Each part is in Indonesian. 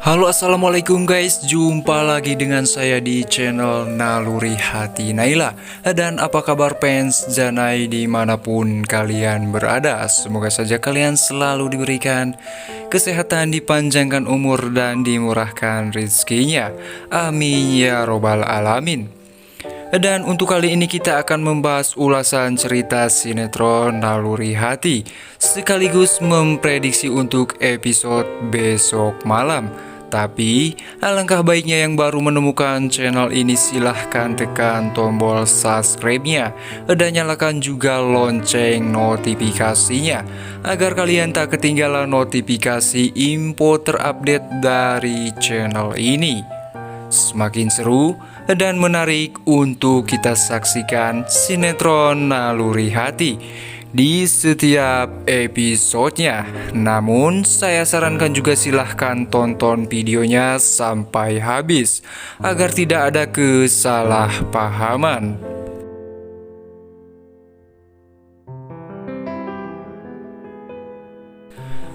Halo, assalamualaikum guys, jumpa lagi dengan saya di channel Naluri Hati Naila. Dan apa kabar fans Janai dimanapun kalian berada? Semoga saja kalian selalu diberikan kesehatan, dipanjangkan umur, dan dimurahkan rezekinya. Amin ya robbal alamin. Dan untuk kali ini kita akan membahas ulasan cerita sinetron Naluri Hati, sekaligus memprediksi untuk episode besok malam. Tapi alangkah baiknya yang baru menemukan channel ini silahkan tekan tombol subscribe-nya dan nyalakan juga lonceng notifikasinya agar kalian tak ketinggalan notifikasi info terupdate dari channel ini. Semakin seru dan menarik untuk kita saksikan sinetron Naluri Hati di setiap episodenya. Namun saya sarankan juga silahkan tonton videonya sampai habis agar tidak ada kesalahpahaman.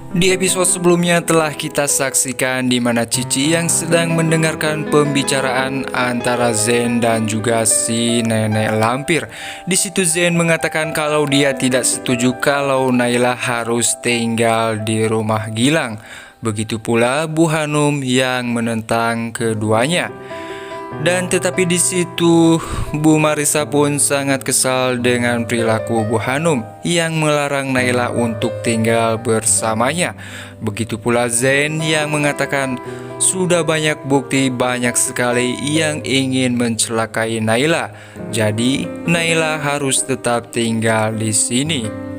Di episode sebelumnya telah kita saksikan di mana Cici yang sedang mendengarkan pembicaraan antara Zen dan juga si nenek lampir. Di situ Zen mengatakan kalau dia tidak setuju kalau Naila harus tinggal di rumah Gilang. Begitu pula Bu Hanum yang menentang keduanya. Dan tetapi di situ Bu Marissa pun sangat kesal dengan perilaku Bu Hanum yang melarang Naila untuk tinggal bersamanya. Begitu pula Zen yang mengatakan sudah banyak bukti, banyak sekali yang ingin mencelakai Naila. Jadi Naila harus tetap tinggal di sini.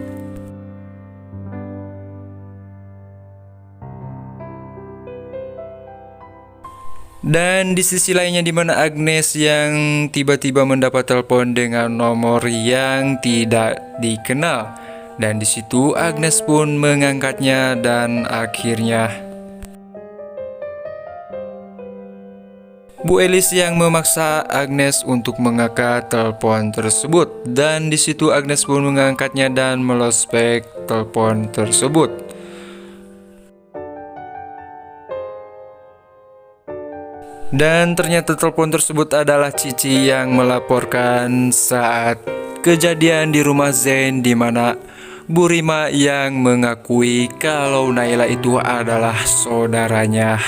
Dan di sisi lainnya di mana Agnes yang tiba-tiba mendapat telepon dengan nomor yang tidak dikenal. Dan di situ Agnes pun mengangkatnya dan akhirnya Bu Elis yang memaksa Agnes untuk mengangkat telepon tersebut. Dan di situ Agnes pun mengangkatnya dan melospek telepon tersebut. Dan ternyata telepon tersebut adalah Cici yang melaporkan saat kejadian di rumah Zen, di mana Bu Rima yang mengakui kalau Naila itu adalah saudaranya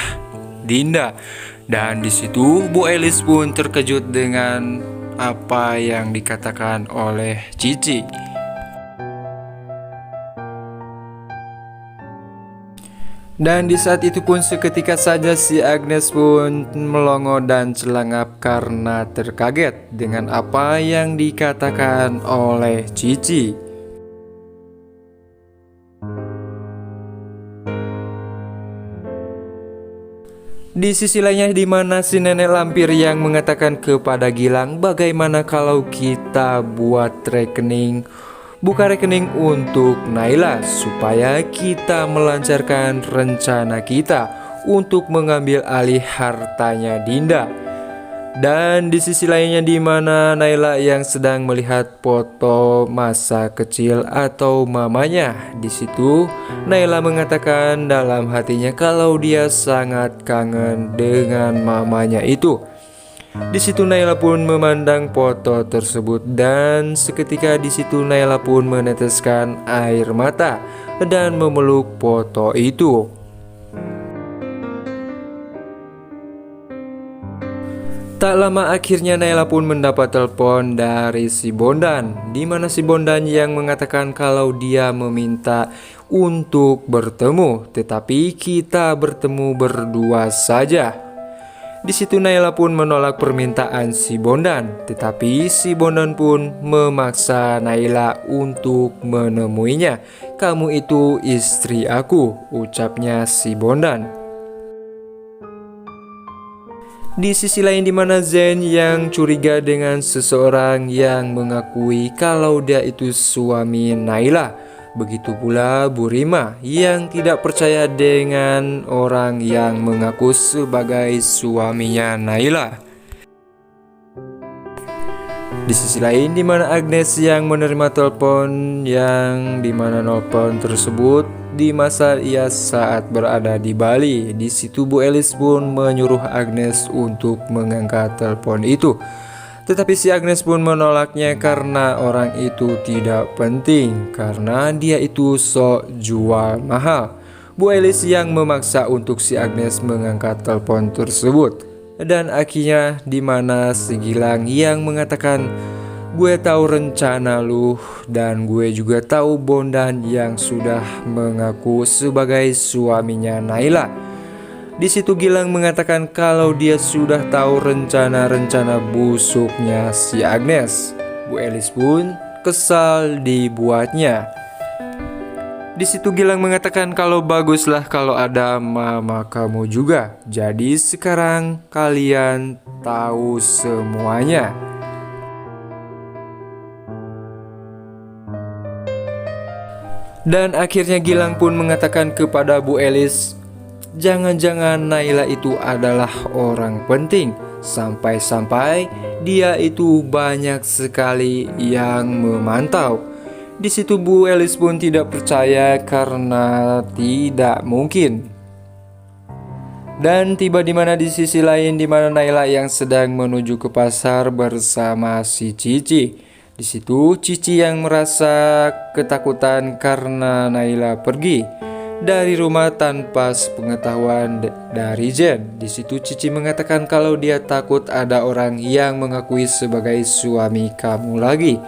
Dinda. Dan di situ Bu Elis pun terkejut dengan apa yang dikatakan oleh Cici. Dan di saat itu pun seketika saja si Agnes pun melongo dan celangap karena terkaget dengan apa yang dikatakan oleh Cici. Di sisi lainnya di mana si nenek lampir yang mengatakan kepada Gilang, bagaimana kalau kita buat buka rekening untuk Naila supaya kita melancarkan rencana kita untuk mengambil alih hartanya Dinda. Dan di sisi lainnya di mana Naila yang sedang melihat foto masa kecil atau mamanya. Di situ Naila mengatakan dalam hatinya kalau dia sangat kangen dengan mamanya itu. Di situ Naila pun memandang foto tersebut dan seketika di situ Naila pun meneteskan air mata dan memeluk foto itu. Tak lama akhirnya Naila pun mendapat telepon dari si Bondan, di mana si Bondan yang mengatakan kalau dia meminta untuk bertemu, tetapi kita bertemu berdua saja. Di situ Naila pun menolak permintaan si Bondan, tetapi si Bondan pun memaksa Naila untuk menemuinya. Kamu itu istri aku, ucapnya si Bondan. Di sisi lain di mana Zen yang curiga dengan seseorang yang mengakui kalau dia itu suami Naila. Begitu pula Bu Rima yang tidak percaya dengan orang yang mengaku sebagai suaminya Naila. Di sisi lain di mana Agnes yang menerima telepon yang dimana telepon tersebut di masa ia saat berada di Bali. Di situ Bu Elis pun menyuruh Agnes untuk mengangkat telepon itu. Tetapi si Agnes pun menolaknya karena orang itu tidak penting, karena dia itu sok jual mahal. Bu Elis yang memaksa untuk si Agnes mengangkat telepon tersebut. Dan akhirnya dimana si Gilang yang mengatakan, gue tahu rencana lu dan gue juga tahu Bondan yang sudah mengaku sebagai suaminya Naila. Di situ Gilang mengatakan kalau dia sudah tahu rencana-rencana busuknya si Agnes. Bu Elis pun kesal dibuatnya. Di situ Gilang mengatakan kalau baguslah kalau ada mama kamu juga. Jadi sekarang kalian tahu semuanya. Dan akhirnya Gilang pun mengatakan kepada Bu Elis, jangan-jangan Naila itu adalah orang penting. Sampai-sampai dia itu banyak sekali yang memantau. Di situ Bu Elis pun tidak percaya karena tidak mungkin. Dan tiba di mana di sisi lain di mana Naila yang sedang menuju ke pasar bersama si Cici. Di situ Cici yang merasa ketakutan karena Naila pergi dari rumah tanpa sepengetahuan dari Jen. Di situ Cici mengatakan kalau dia takut ada orang yang mengakui sebagai suami kamu lagi.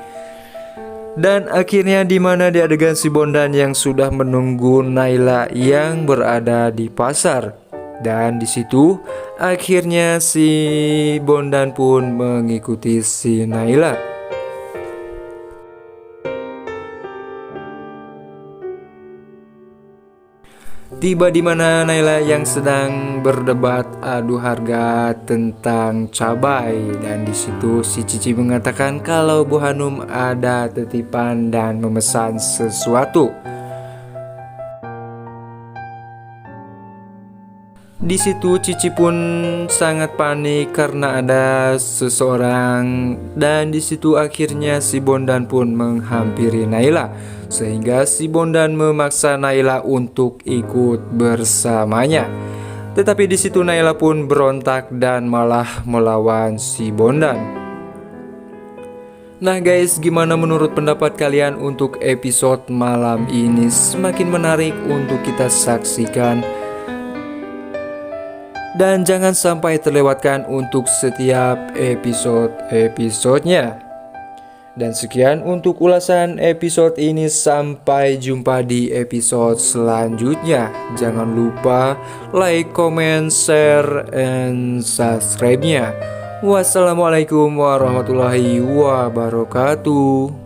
Dan akhirnya di mana di adegan si Bondan yang sudah menunggu Naila yang berada di pasar. Dan di situ akhirnya si Bondan pun mengikuti si Naila. Tiba di mana Naila yang sedang berdebat adu harga tentang cabai, dan di situ si Cici mengatakan kalau Bu Hanum ada titipan dan memesan sesuatu. Di situ Cici pun sangat panik karena ada seseorang, dan di situ akhirnya si Bondan pun menghampiri Naila sehingga si Bondan memaksa Naila untuk ikut bersamanya. Tetapi di situ Naila pun berontak dan malah melawan si Bondan. Nah guys, gimana menurut pendapat kalian untuk episode malam ini? Semakin menarik untuk kita saksikan. Dan jangan sampai terlewatkan untuk setiap episode-episodenya. Dan sekian untuk ulasan episode ini. Sampai jumpa di episode selanjutnya. Jangan lupa like, comment, share, and subscribe-nya. Wassalamualaikum warahmatullahi wabarakatuh.